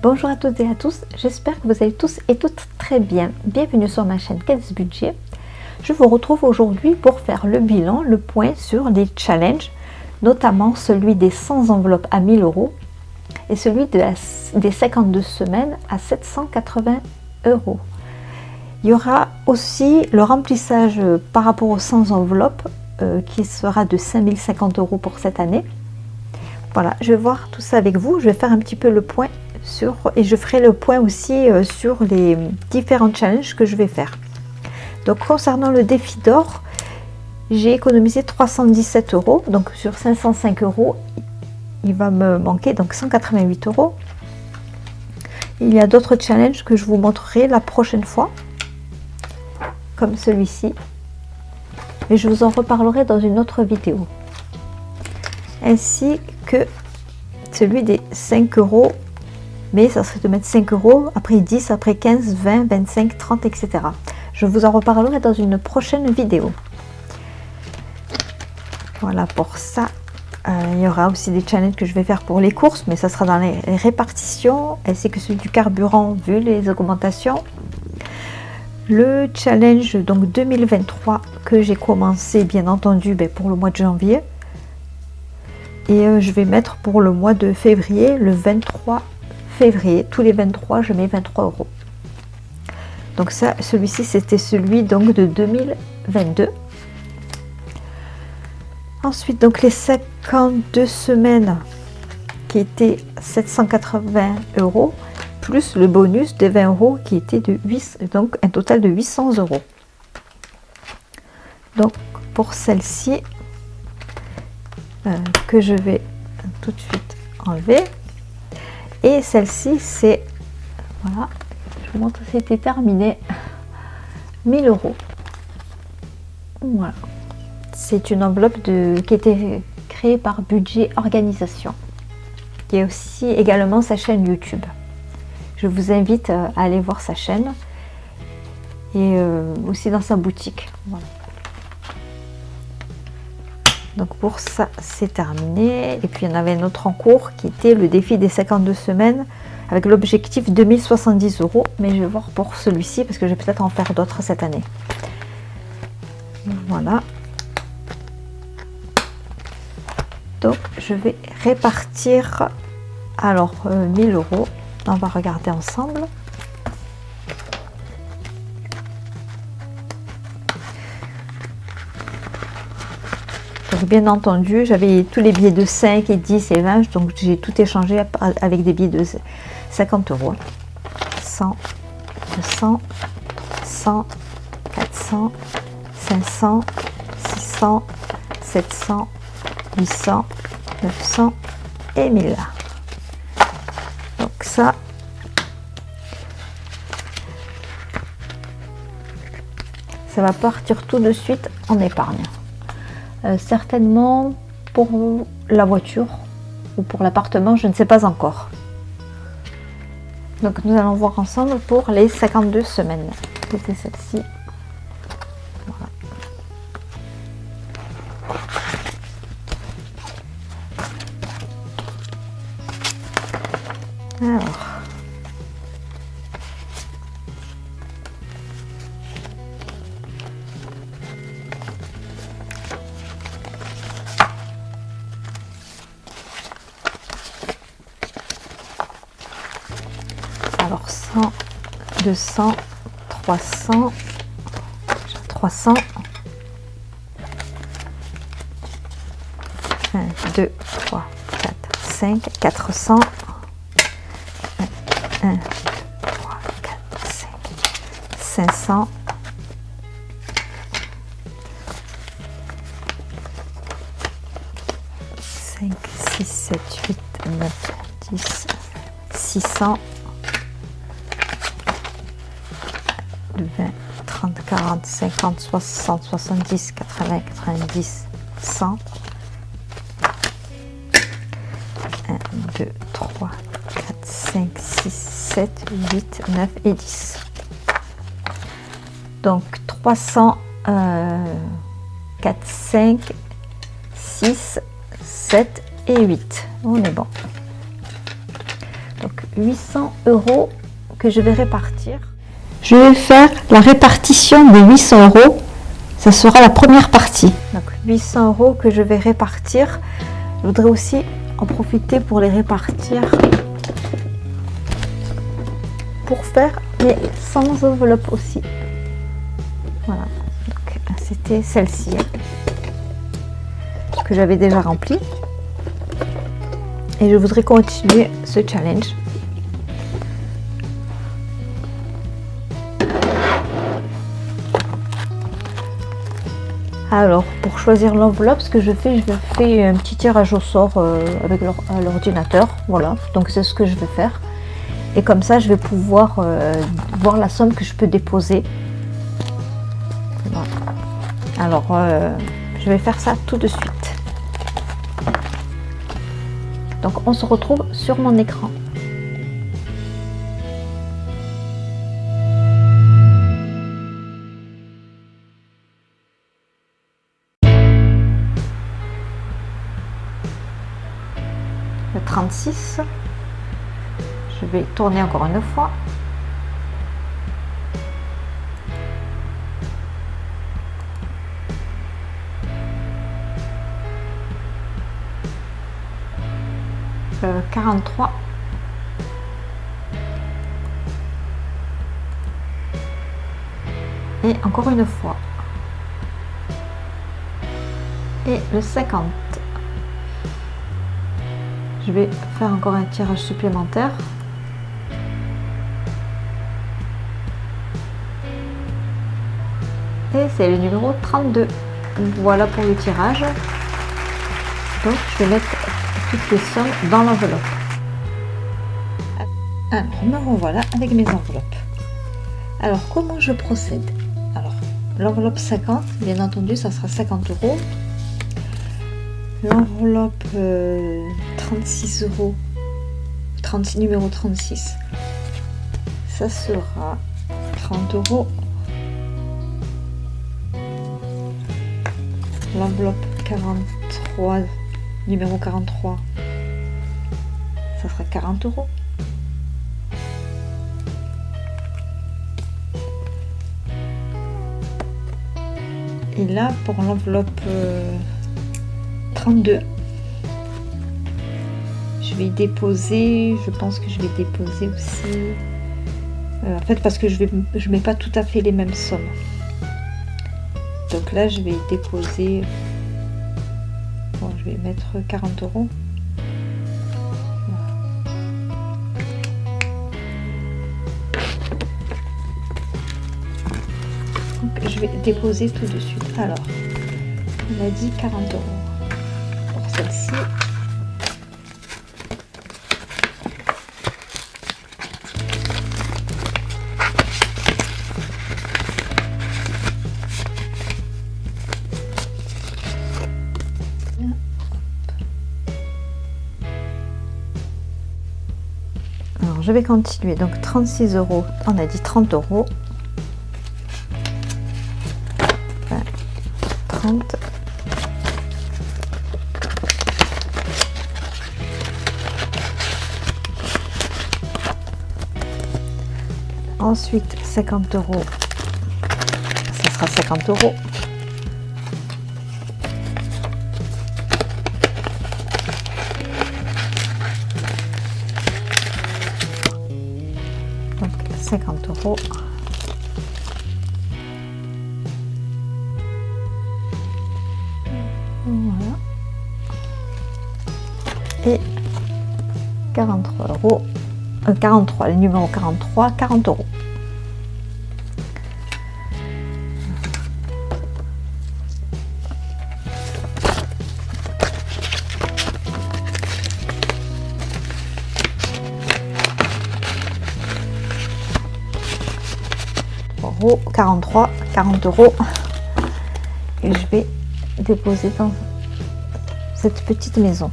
Bonjour à toutes et à tous, j'espère que vous allez tous et toutes très bien. Bienvenue sur ma chaîne Keds Budget. Je vous retrouve aujourd'hui pour faire le bilan, le point sur les challenges, notamment celui des 100 enveloppes à 1000 € et celui des 52 semaines à 780 €. Il y aura aussi le remplissage par rapport aux 100 enveloppes qui sera de 5050 € pour cette année. Voilà, je vais voir tout ça avec vous, je vais faire un petit peu le point et je ferai le point aussi sur les différents challenges que je vais faire. Donc concernant le défi d'or, j'ai économisé 317 €, donc sur 505 €, il va me manquer donc 188 €. Il y a d'autres challenges que je vous montrerai la prochaine fois, comme celui-ci, et je vous en reparlerai dans une autre vidéo, ainsi que celui des 5 €, mais ça serait de mettre 5 €, après 10, après 15, 20, 25, 30, etc. Je vous en reparlerai dans une prochaine vidéo. Voilà pour ça. Il y aura aussi des challenges que je vais faire pour les courses, mais ça sera dans les répartitions, ainsi que celui du carburant vu les augmentations. Le challenge donc 2023 que j'ai commencé bien entendu pour le mois de janvier, et je vais mettre pour le mois de février, le 23 février, tous les 23 je mets 23 €. Donc ça, celui-ci c'était celui donc de 2022. Ensuite donc les 52 semaines qui étaient 780 € plus le bonus de 20 € qui était de 8, donc un total de 800 €. Donc pour celle-ci que je vais tout de suite enlever, et celle-ci c'est, voilà, je vous montre, c'était terminé, 1000 €. Voilà, c'est une enveloppe qui était créée par Budget Organisation, qui est aussi également sa chaîne YouTube. Je vous invite à aller voir sa chaîne et aussi dans sa boutique. Voilà. Donc pour ça c'est terminé, et puis il y en avait un autre en cours qui était le défi des 52 semaines avec l'objectif 2070 €, mais je vais voir pour celui-ci parce que je vais peut-être en faire d'autres cette année. Voilà, donc je vais répartir alors 1000 €, on va regarder ensemble. Donc bien entendu, j'avais tous les billets de 5 et 10 et 20, donc j'ai tout échangé avec des billets de 50 €. 100, 200, 100, 400, 500, 600, 700, 800, 900 et 1000. Donc ça, ça va partir tout de suite en épargne. Certainement pour la voiture ou pour l'appartement, je ne sais pas encore. Donc nous allons voir ensemble pour les 52 semaines. C'était celle-ci. Voilà. Alors, alors 100, 200, 300, 300, 1, 2, 3, 4, 5, 400, 1, 2, 3, 4, 5, 500, 5, 6, 7, 8, 9, 10, 600, 20, 30, 40, 50, 60, 70, 80, 90, 100, 1, 2, 3, 4, 5, 6, 7, 8, 9 et 10. Donc 300, 4, 5, 6, 7 et 8. On est bon. Donc 800 € que je vais répartir. Je vais faire la répartition des 800 €. Ça sera la première partie. Donc 800 € que je vais répartir. Je voudrais aussi en profiter pour les répartir pour faire les 100 enveloppes aussi. Voilà. C'était celle-ci que j'avais déjà remplie. Et je voudrais continuer ce challenge. Alors, pour choisir l'enveloppe, ce que je fais un petit tirage au sort avec l'ordinateur. Voilà, donc c'est ce que je vais faire. Et comme ça, je vais pouvoir voir la somme que je peux déposer. Voilà. Alors, je vais faire ça tout de suite. Donc, on se retrouve sur mon écran. Le 36, je vais tourner encore une fois. Le 43. Et encore une fois. Et le 50. Je vais faire encore un tirage supplémentaire. Et c'est le numéro 32. Voilà pour le tirage. Donc je vais mettre toutes les sommes dans l'enveloppe. Alors me revoilà avec mes enveloppes. Alors comment je procède? Alors l'enveloppe 50, bien entendu, ça sera 50 €. L'enveloppe 36 €, 36, numéro 36, ça sera 30 €. L'enveloppe 43, numéro 43, ça sera 40 €. Et là, pour l'enveloppe 32, je vais déposer, je pense que je vais déposer aussi, en fait parce que je mets pas tout à fait les mêmes sommes. Donc là je vais déposer, bon, je vais mettre 40 €. Donc je vais déposer tout de suite. Alors on a dit 40 € pour celle-ci. Alors je vais continuer. Donc 36 €, on a dit 30 €. 30. Ensuite 50 €, ça sera 50 €. Donc 50 €. Voilà. Et 43 €. 43, le numéro 43, 40 €. Euros, 43, 40 € et je vais déposer dans cette petite maison.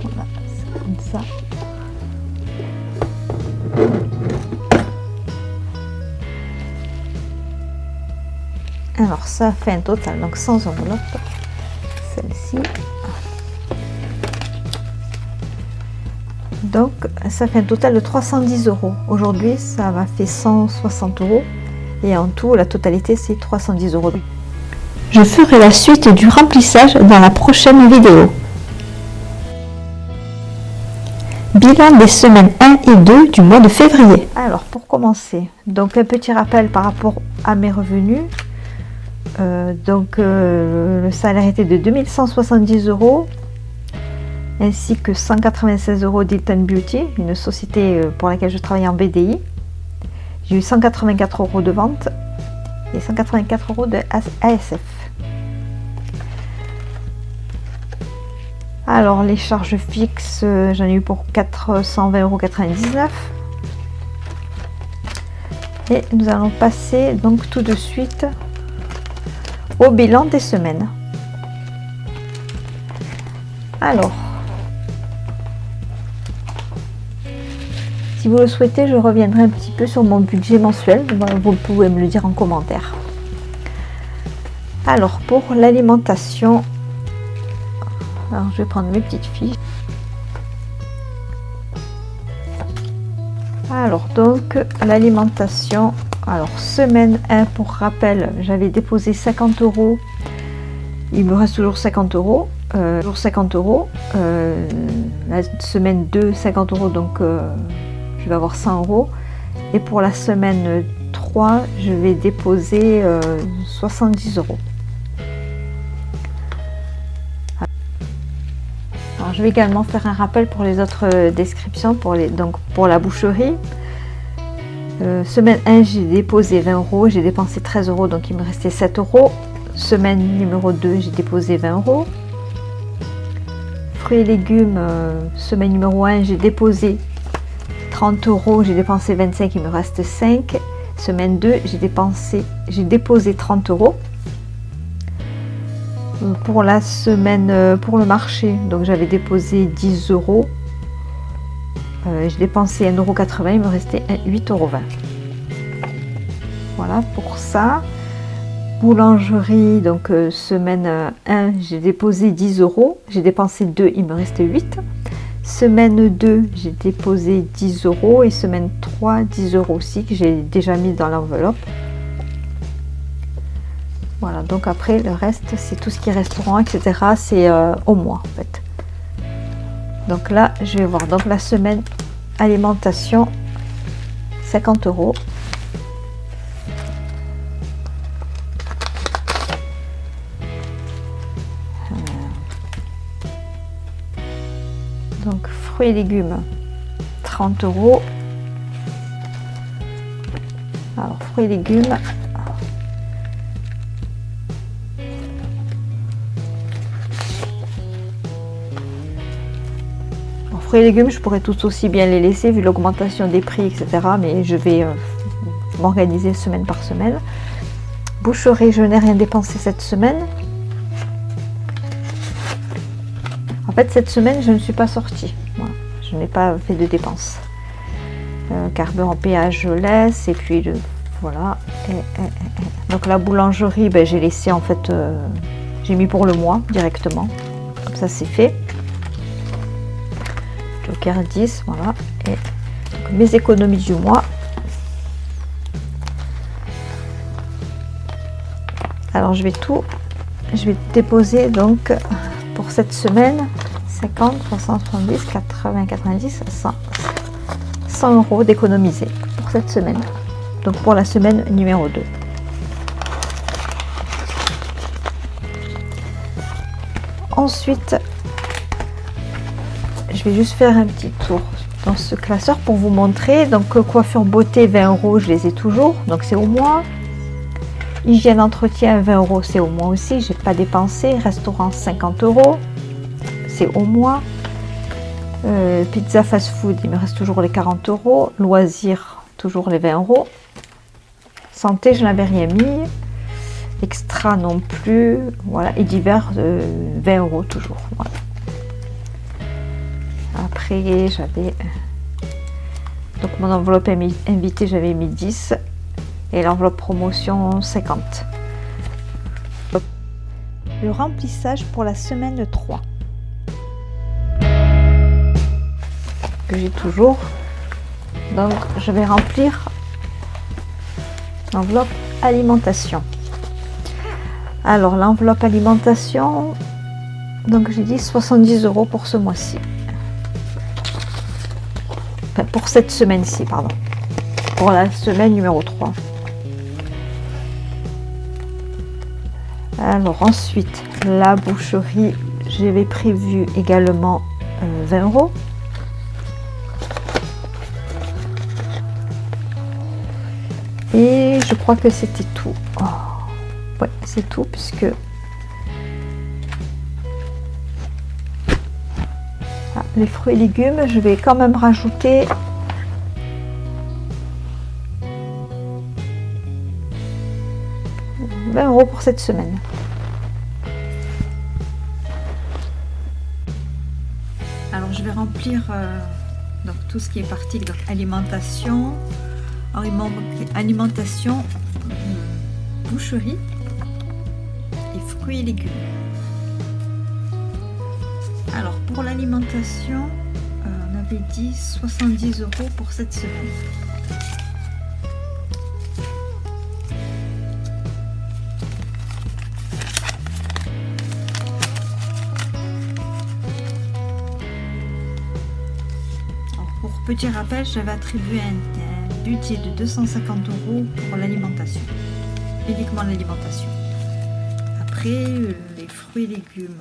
Voilà, c'est comme ça. Alors ça fait un total, donc 100 enveloppes, celle-ci. Donc ça fait un total de 310 €. Aujourd'hui ça m'a fait 160 € et en tout la totalité c'est 310 €. Je ferai la suite du remplissage dans la prochaine vidéo. Bilan des semaines 1 et 2 du mois de février. Alors pour commencer, donc un petit rappel par rapport à mes revenus. Le salaire était de 2170 € ainsi que 196 € d'Hilton Beauty, une société pour laquelle je travaille en BDI. J'ai eu 184 € de vente et 184 € de ASF. Alors les charges fixes, j'en ai eu pour 420,99 €. Et nous allons passer donc tout de suite au bilan des semaines. Alors, si vous le souhaitez, je reviendrai un petit peu sur mon budget mensuel. Vous pouvez me le dire en commentaire. Alors, pour l'alimentation, alors je vais prendre mes petites fiches. Alors, donc, l'alimentation. Alors, semaine 1, pour rappel, j'avais déposé 50 €. Il me reste toujours 50 €. Toujours 50 €. La semaine 2, 50 €. Donc, je vais avoir 100 €. Et pour la semaine 3, je vais déposer 70 €. Alors, je vais également faire un rappel pour les autres descriptions. Donc, pour la boucherie. Semaine 1, j'ai déposé 20 €, j'ai dépensé 13 €, donc il me restait 7 €. Semaine numéro 2, j'ai déposé 20 €. Fruits et légumes, semaine numéro 1, j'ai déposé 30 €, j'ai dépensé 25 €, il me reste 5. Semaine 2, j'ai déposé 30 €. Pour la semaine, pour le marché, donc j'avais déposé 10 €. J'ai dépensé 1,80 €, il me restait 8,20 €. Voilà pour ça. Boulangerie, donc semaine 1, j'ai déposé 10 €, j'ai dépensé 2, il me restait 8. Semaine 2, j'ai déposé 10 € et semaine 3, 10 € aussi que j'ai déjà mis dans l'enveloppe. Voilà, donc après le reste, c'est tout ce qui est restaurant, etc. C'est au mois en fait. Donc là, je vais voir. Donc la semaine alimentation, 50 €. Donc fruits et légumes, 30 €. Alors fruits et légumes. Fruits et légumes, je pourrais tout aussi bien les laisser vu l'augmentation des prix, etc. Mais je vais m'organiser semaine par semaine. Boucherie, je n'ai rien dépensé cette semaine. En fait, cette semaine, je ne suis pas sortie. Voilà. Je n'ai pas fait de dépenses. Carburant, péage, je laisse. Et puis, voilà. Donc la boulangerie, ben, j'ai laissé en fait, j'ai mis pour le mois directement. Comme ça, c'est fait. Joker 10, voilà. Et donc, mes économies du mois. Alors je vais déposer donc pour cette semaine 50, 60, 70, 80, 90, 100 € d'économiser pour cette semaine. Donc pour la semaine numéro 2. Ensuite, je vais juste faire un petit tour dans ce classeur pour vous montrer. Donc coiffure beauté 20 €, je les ai toujours, donc c'est au mois. Hygiène entretien 20 €, c'est au mois aussi, j'ai pas dépensé. Restaurant 50 €, c'est au mois. Pizza fast food, il me reste toujours les 40 €. Loisirs, toujours les 20 €. Santé, je n'avais rien mis. Extra non plus. Voilà, et divers 20 € toujours. Voilà. Après, j'avais donc mon enveloppe invitée, j'avais mis 10 et l'enveloppe promotion 50. le remplissage pour la semaine 3. Que j'ai toujours. Donc je vais remplir l'enveloppe alimentation. Alors l'enveloppe alimentation, donc j'ai dit 70 € pour ce mois-ci. Enfin, pour cette semaine-ci, pardon. Pour la semaine numéro 3. Alors ensuite, la boucherie, j'avais prévu également 20 €. Et je crois que c'était tout. Oh. Ouais, c'est tout puisque les fruits et légumes, je vais quand même rajouter 20 € pour cette semaine. Alors je vais remplir donc tout ce qui est parti donc alimentation, alimentation, boucherie et fruits et légumes. Alors pour l'alimentation, on avait dit 70 € pour cette semaine. Alors, pour petit rappel, j'avais attribué un budget de 250 € pour l'alimentation, uniquement l'alimentation. Après, les fruits et légumes.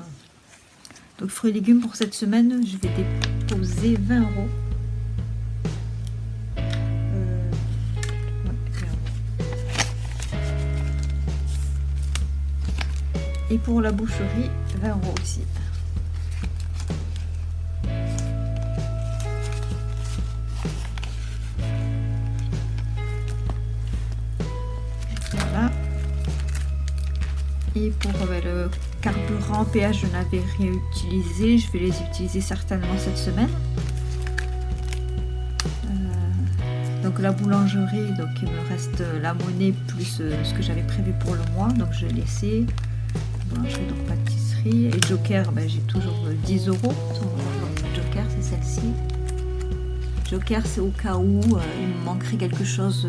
Donc fruits et légumes pour cette semaine, je vais déposer 20 €. Et pour la boucherie, 20 € aussi. Voilà. Et pour le carburant, péage, je n'avais rien utilisé. Je vais les utiliser certainement cette semaine. Donc la boulangerie, donc il me reste la monnaie plus ce que j'avais prévu pour le mois. Donc je l'ai laissé. Boulangerie, donc pâtisserie. Et Joker, ben, j'ai toujours 10 €. Joker, c'est celle-ci. Joker, c'est au cas où il me manquerait quelque chose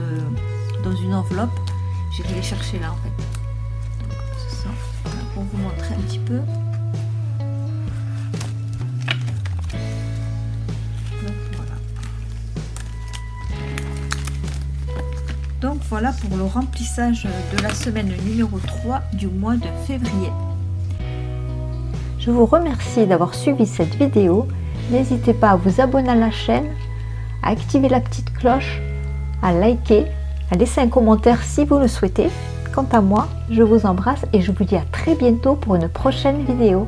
dans une enveloppe. J'irai les chercher là en fait. Pour vous montrer un petit peu. Donc voilà pour le remplissage de la semaine numéro 3 du mois de février. Je vous remercie d'avoir suivi cette vidéo. N'hésitez pas à vous abonner à la chaîne, à activer la petite cloche, à liker, à laisser un commentaire si vous le souhaitez. Quant à moi, je vous embrasse et je vous dis à très bientôt pour une prochaine vidéo.